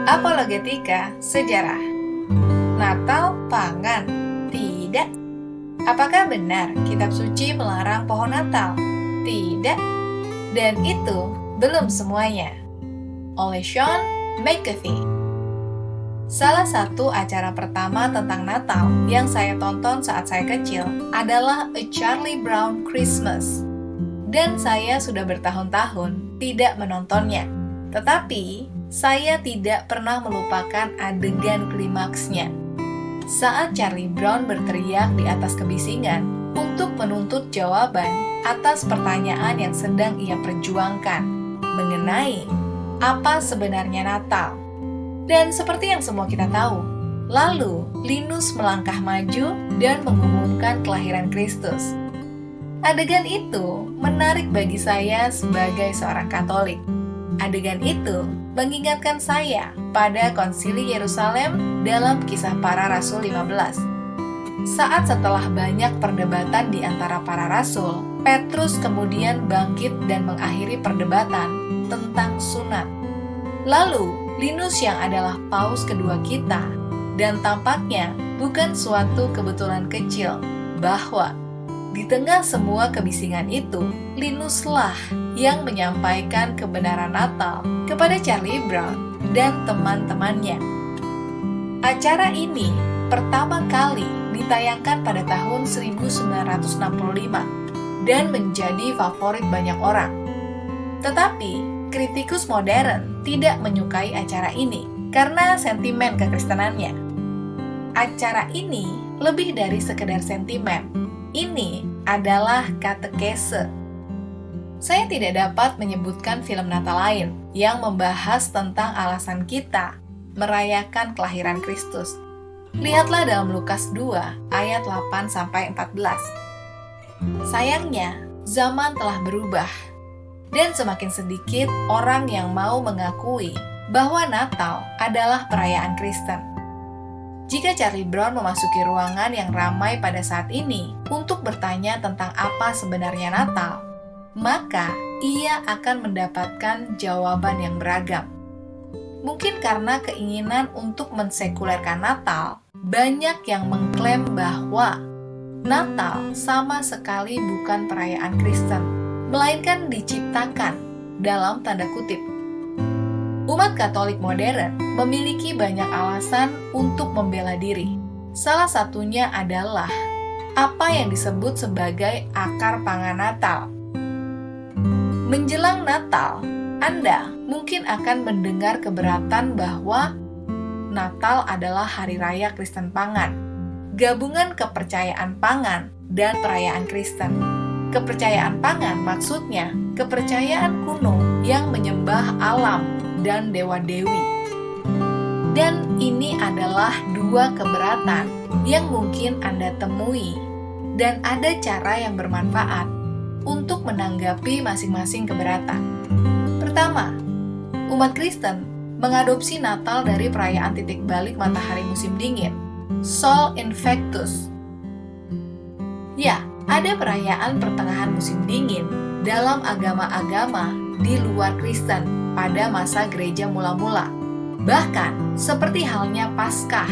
Apologetika Sejarah. Natal pangan? Tidak. Apakah benar kitab suci melarang pohon Natal? Tidak. Dan itu belum semuanya. Oleh Sean McCarthy. Salah satu acara pertama tentang Natal yang saya tonton saat saya kecil adalah A Charlie Brown Christmas. Dan saya sudah bertahun-tahun tidak menontonnya. Tetapi, saya tidak pernah melupakan adegan klimaksnya. Saat Charlie Brown berteriak di atas kebisingan untuk menuntut jawaban atas pertanyaan yang sedang ia perjuangkan mengenai apa sebenarnya Natal. Dan seperti yang semua kita tahu, lalu Linus melangkah maju dan mengumumkan kelahiran Kristus. Adegan itu menarik bagi saya sebagai seorang Katolik. Adegan itu mengingatkan saya pada Konsili Yerusalem dalam Kisah Para Rasul 15. Saat setelah banyak perdebatan di antara para rasul, Petrus kemudian bangkit dan mengakhiri perdebatan tentang sunat. Lalu, Linus yang adalah paus kedua kita, dan tampaknya bukan suatu kebetulan kecil bahwa di tengah semua kebisingan itu, Linuslah yang menyampaikan kebenaran Natal kepada Charlie Brown dan teman-temannya. Acara ini pertama kali ditayangkan pada tahun 1965 dan menjadi favorit banyak orang. Tetapi, kritikus modern tidak menyukai acara ini karena sentimen kekristenannya. Acara ini lebih dari sekedar sentimen. Ini adalah katekese. Saya tidak dapat menyebutkan film Natal lain yang membahas tentang alasan kita merayakan kelahiran Kristus. Lihatlah dalam Lukas 2 ayat 8-14. Sayangnya, zaman telah berubah. Dan semakin sedikit orang yang mau mengakui bahwa Natal adalah perayaan Kristen. Jika Charlie Brown memasuki ruangan yang ramai pada saat ini untuk bertanya tentang apa sebenarnya Natal, maka ia akan mendapatkan jawaban yang beragam. Mungkin karena keinginan untuk mensekulerkan Natal, banyak yang mengklaim bahwa Natal sama sekali bukan perayaan Kristen, melainkan diciptakan dalam tanda kutip. Umat Katolik modern memiliki banyak alasan untuk membela diri. Salah satunya adalah apa yang disebut sebagai akar pangan Natal. Menjelang Natal, Anda mungkin akan mendengar keberatan bahwa Natal adalah hari raya Kristen pangan, gabungan kepercayaan pangan dan perayaan Kristen. Kepercayaan pangan maksudnya kepercayaan kuno yang menyembah alam dan dewa-dewi. Dan ini adalah dua keberatan yang mungkin Anda temui, dan ada cara yang bermanfaat untuk menanggapi masing-masing keberatan. Pertama, umat Kristen mengadopsi Natal dari perayaan titik balik matahari musim dingin, Sol Invictus. Ya, ada perayaan pertengahan musim dingin dalam agama-agama di luar Kristen pada masa gereja mula-mula. Bahkan, seperti halnya Paskah,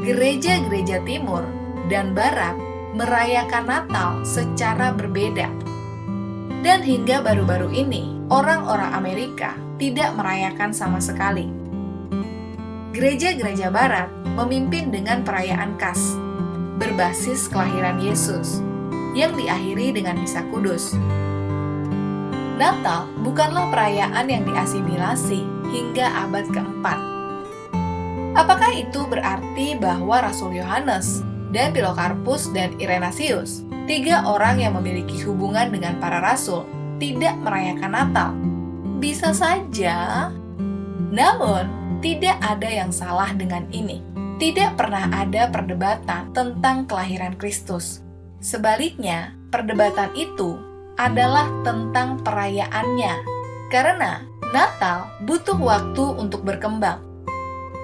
gereja-gereja timur dan barat merayakan Natal secara berbeda. Dan hingga baru-baru ini, orang-orang Amerika tidak merayakan sama sekali. Gereja-gereja barat memimpin dengan perayaan khas, berbasis kelahiran Yesus, yang diakhiri dengan misa kudus. Natal bukanlah perayaan yang diasimilasi hingga abad keempat. Apakah itu berarti bahwa Rasul Yohanes dan Filokarpus dan Irenasius, 3 orang yang memiliki hubungan dengan para rasul, tidak merayakan Natal? Bisa saja. Namun, tidak ada yang salah dengan ini. Tidak pernah ada perdebatan tentang kelahiran Kristus. Sebaliknya, perdebatan itu adalah tentang perayaannya, karena Natal butuh waktu untuk berkembang.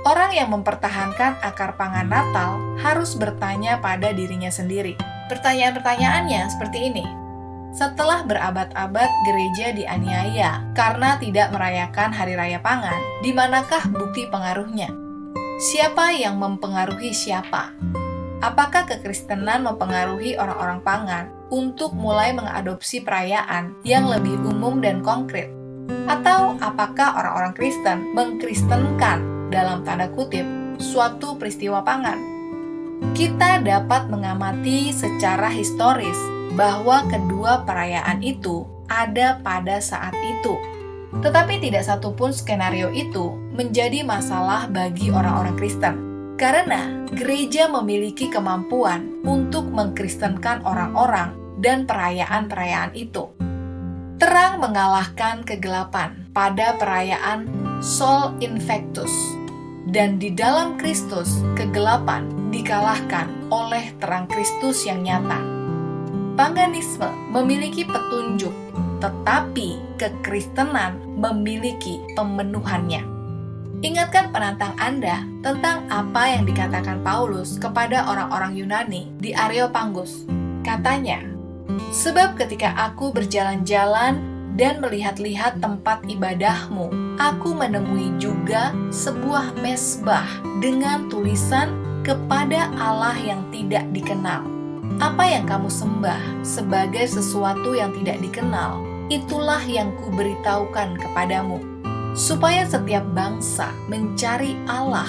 Orang yang mempertahankan akar pangan Natal harus bertanya pada dirinya sendiri. Pertanyaan-pertanyaannya seperti ini. Setelah berabad-abad gereja dianiaya karena tidak merayakan hari raya pangan, di manakah bukti pengaruhnya? Siapa yang mempengaruhi siapa? Apakah kekristenan mempengaruhi orang-orang pangan untuk mulai mengadopsi perayaan yang lebih umum dan konkret? Atau apakah orang-orang Kristen mengkristenkan dalam tanda kutip suatu peristiwa pangan? Kita dapat mengamati secara historis bahwa kedua perayaan itu ada pada saat itu. Tetapi tidak satupun skenario itu menjadi masalah bagi orang-orang Kristen. Karena gereja memiliki kemampuan untuk mengkristenkan orang-orang dan perayaan-perayaan itu. Terang mengalahkan kegelapan pada perayaan Sol Invictus. Dan di dalam Kristus, kegelapan dikalahkan oleh terang Kristus yang nyata. Paganisme memiliki petunjuk, tetapi kekristenan memiliki pemenuhannya. Ingatkan penantang Anda tentang apa yang dikatakan Paulus kepada orang-orang Yunani di Areopagus. Katanya, "Sebab ketika aku berjalan-jalan dan melihat-lihat tempat ibadahmu, aku menemui juga sebuah mezbah dengan tulisan kepada Allah yang tidak dikenal. Apa yang kamu sembah sebagai sesuatu yang tidak dikenal, itulah yang kuberitahukan kepadamu, supaya setiap bangsa mencari Allah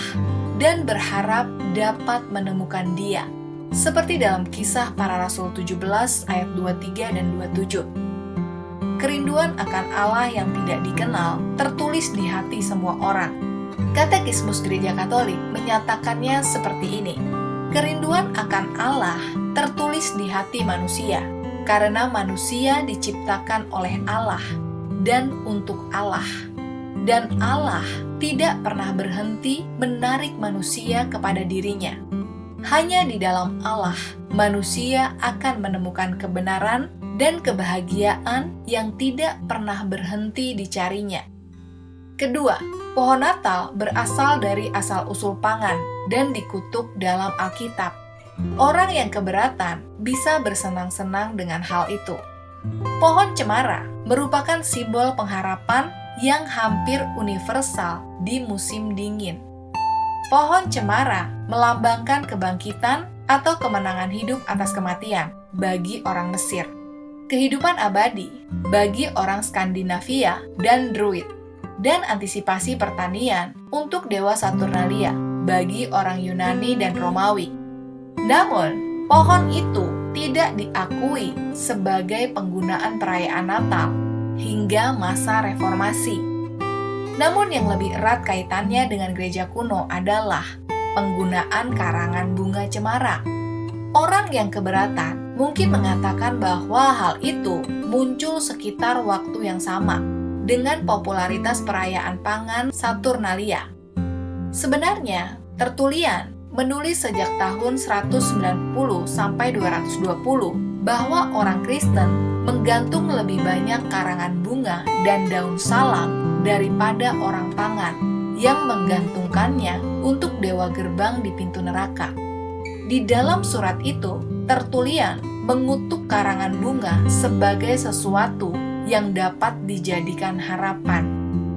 dan berharap dapat menemukan Dia." Seperti dalam Kisah Para Rasul 17 ayat 23 dan 27. Kerinduan akan Allah yang tidak dikenal tertulis di hati semua orang. Katekismus Gereja Katolik menyatakannya seperti ini. Kerinduan akan Allah tertulis di hati manusia, karena manusia diciptakan oleh Allah dan untuk Allah. Dan Allah tidak pernah berhenti menarik manusia kepada dirinya. Hanya di dalam Allah, manusia akan menemukan kebenaran dan kebahagiaan yang tidak pernah berhenti dicarinya. Kedua, pohon Natal berasal dari asal-usul pangan dan dikutuk dalam Alkitab. Orang yang keberatan bisa bersenang-senang dengan hal itu. Pohon cemara merupakan simbol pengharapan yang hampir universal di musim dingin. Pohon cemara melambangkan kebangkitan atau kemenangan hidup atas kematian bagi orang Mesir, kehidupan abadi bagi orang Skandinavia dan Druid, dan antisipasi pertanian untuk dewa Saturnalia bagi orang Yunani dan Romawi. Namun, pohon itu tidak diakui sebagai penggunaan perayaan Natal hingga masa Reformasi. Namun yang lebih erat kaitannya dengan gereja kuno adalah penggunaan karangan bunga cemara. Orang yang keberatan mungkin mengatakan bahwa hal itu muncul sekitar waktu yang sama dengan popularitas perayaan pangan Saturnalia. Sebenarnya, Tertullian menulis sejak tahun 190 sampai 220 bahwa orang Kristen menggantung lebih banyak karangan bunga dan daun salam daripada orang pangan yang menggantungkannya untuk dewa gerbang di pintu neraka. Di dalam surat itu, Tertullian mengutuk karangan bunga sebagai sesuatu yang dapat dijadikan harapan,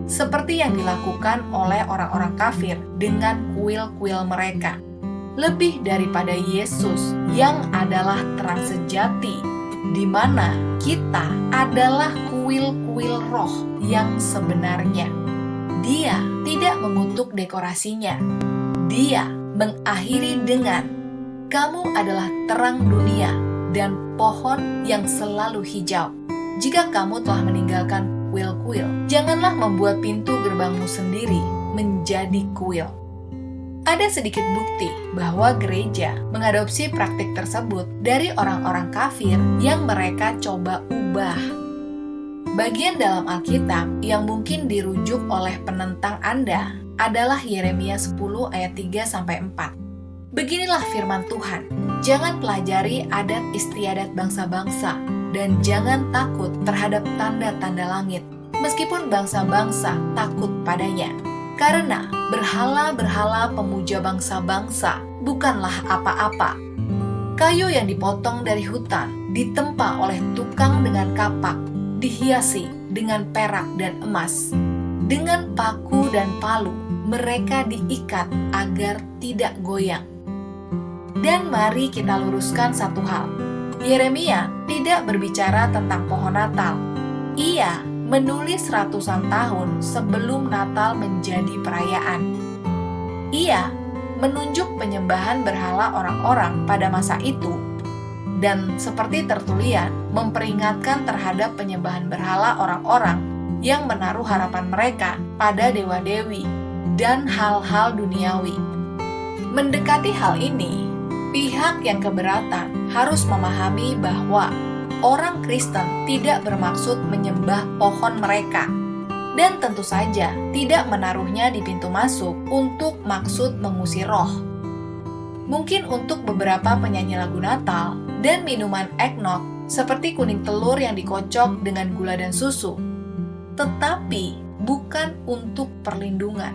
seperti yang dilakukan oleh orang-orang kafir dengan kuil-kuil mereka, lebih daripada Yesus yang adalah terang sejati, di mana kita adalah kuil-kuil roh yang sebenarnya. Dia tidak mengutuk dekorasinya. Dia mengakhiri dengan, "Kamu adalah terang dunia dan pohon yang selalu hijau. Jika kamu telah meninggalkan kuil-kuil, janganlah membuat pintu gerbangmu sendiri menjadi kuil." Ada sedikit bukti bahwa gereja mengadopsi praktik tersebut dari orang-orang kafir yang mereka coba ubah. Bagian dalam Alkitab yang mungkin dirujuk oleh penentang Anda adalah Yeremia 10 ayat 3-4. Beginilah firman Tuhan, "Jangan pelajari adat istiadat bangsa-bangsa, dan jangan takut terhadap tanda-tanda langit, meskipun bangsa-bangsa takut padanya. Karena berhala-berhala pemuja bangsa-bangsa bukanlah apa-apa. Kayu yang dipotong dari hutan ditempa oleh tukang dengan kapak, dihiasi dengan perak dan emas. Dengan paku dan palu, mereka diikat agar tidak goyang. Dan mari kita luruskan satu hal. Yeremia tidak berbicara tentang pohon Natal. Ia menulis ratusan tahun sebelum Natal menjadi perayaan. Ia menunjuk penyembahan berhala orang-orang pada masa itu, dan seperti tertulian, memperingatkan terhadap penyembahan berhala orang-orang yang menaruh harapan mereka pada dewa-dewi dan hal-hal duniawi. Mendekati hal ini, pihak yang keberatan harus memahami bahwa orang Kristen tidak bermaksud menyembah pohon mereka, dan tentu saja tidak menaruhnya di pintu masuk untuk maksud mengusir roh. Mungkin untuk beberapa penyanyi lagu Natal dan minuman eggnog seperti kuning telur yang dikocok dengan gula dan susu, tetapi bukan untuk perlindungan.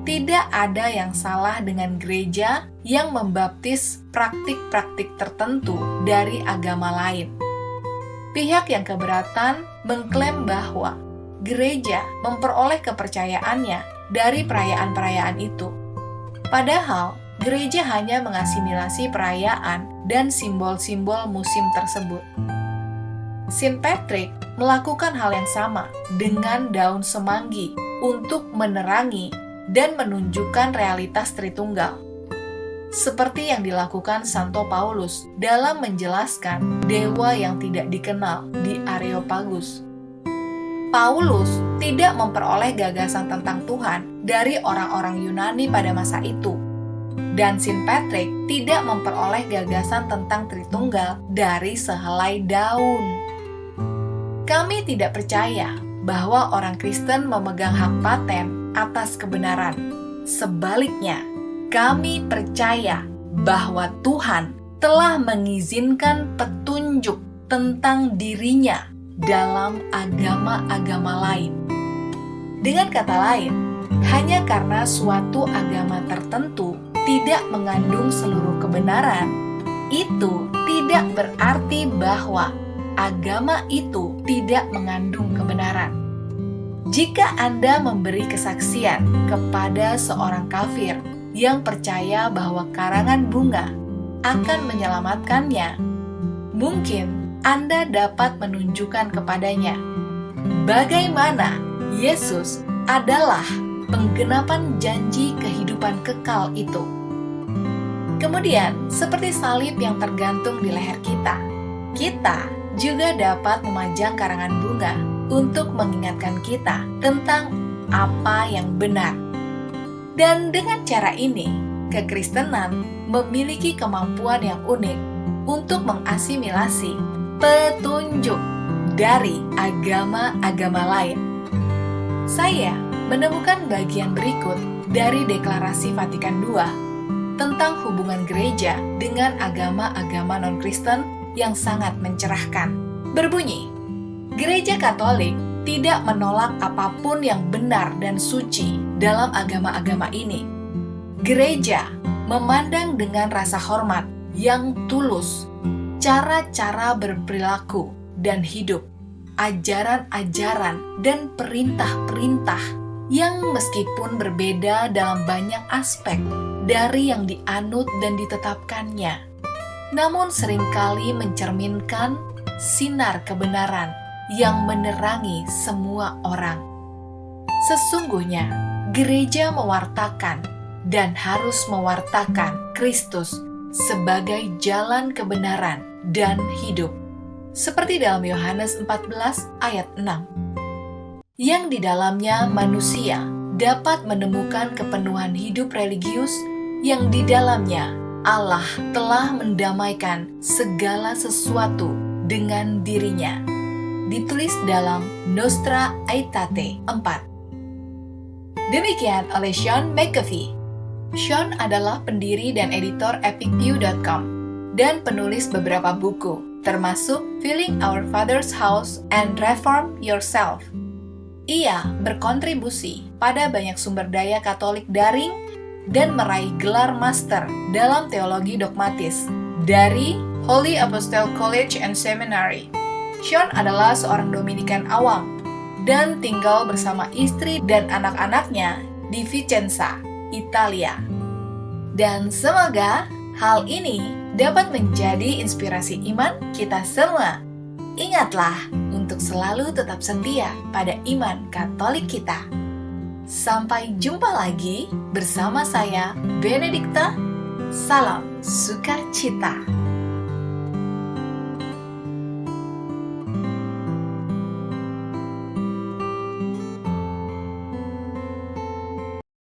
Tidak ada yang salah dengan gereja yang membaptis praktik-praktik tertentu dari agama lain. Pihak yang keberatan mengklaim bahwa gereja memperoleh kepercayaannya dari perayaan-perayaan itu. Padahal, gereja hanya mengasimilasi perayaan dan simbol-simbol musim tersebut. Saint Patrick melakukan hal yang sama dengan daun semanggi untuk menerangi dan menunjukkan realitas Tritunggal. Seperti yang dilakukan Santo Paulus dalam menjelaskan dewa yang tidak dikenal di Areopagus. Paulus tidak memperoleh gagasan tentang Tuhan dari orang-orang Yunani pada masa itu, dan Saint Patrick tidak memperoleh gagasan tentang Tritunggal dari sehelai daun. Kami tidak percaya bahwa orang Kristen memegang hak paten atas kebenaran. Sebaliknya, kami percaya bahwa Tuhan telah mengizinkan petunjuk tentang dirinya dalam agama-agama lain. Dengan kata lain, hanya karena suatu agama tertentu tidak mengandung seluruh kebenaran, itu tidak berarti bahwa agama itu tidak mengandung kebenaran. Jika Anda memberi kesaksian kepada seorang kafir yang percaya bahwa karangan bunga akan menyelamatkannya, mungkin Anda dapat menunjukkan kepadanya bagaimana Yesus adalah penggenapan janji kehidupan kekal itu. Kemudian, seperti salib yang tergantung di leher kita, kita juga dapat memajang karangan bunga untuk mengingatkan kita tentang apa yang benar. Dan dengan cara ini, kekristenan memiliki kemampuan yang unik untuk mengasimilasi petunjuk dari agama-agama lain. Saya menemukan bagian berikut dari Deklarasi Vatikan II tentang hubungan gereja dengan agama-agama non-Kristen yang sangat mencerahkan. Berbunyi, Gereja Katolik tidak menolak apapun yang benar dan suci dalam agama-agama ini. Gereja memandang dengan rasa hormat yang tulus cara-cara berperilaku dan hidup, ajaran-ajaran dan perintah-perintah yang meskipun berbeda dalam banyak aspek dari yang dianut dan ditetapkannya, namun seringkali mencerminkan sinar kebenaran yang menerangi semua orang. Sesungguhnya, gereja mewartakan dan harus mewartakan Kristus sebagai jalan kebenaran dan hidup. Seperti dalam Yohanes 14 ayat 6. Yang di dalamnya manusia dapat menemukan kepenuhan hidup religius yang di dalamnya Allah telah mendamaikan segala sesuatu dengan dirinya. Ditulis dalam Nostra Aetate 4. Demikian oleh Sean McAfee. Sean adalah pendiri dan editor epicview.com dan penulis beberapa buku, termasuk Filling Our Father's House and Reform Yourself. Ia berkontribusi pada banyak sumber daya Katolik daring dan meraih gelar master dalam teologi dogmatis dari Holy Apostle College and Seminary. Sean adalah seorang Dominikan awam dan tinggal bersama istri dan anak-anaknya di Vicenza, Italia. Dan semoga hal ini dapat menjadi inspirasi iman kita semua. Ingatlah untuk selalu tetap setia pada iman Katolik kita. Sampai jumpa lagi bersama saya, Benedikta. Salam sukacita.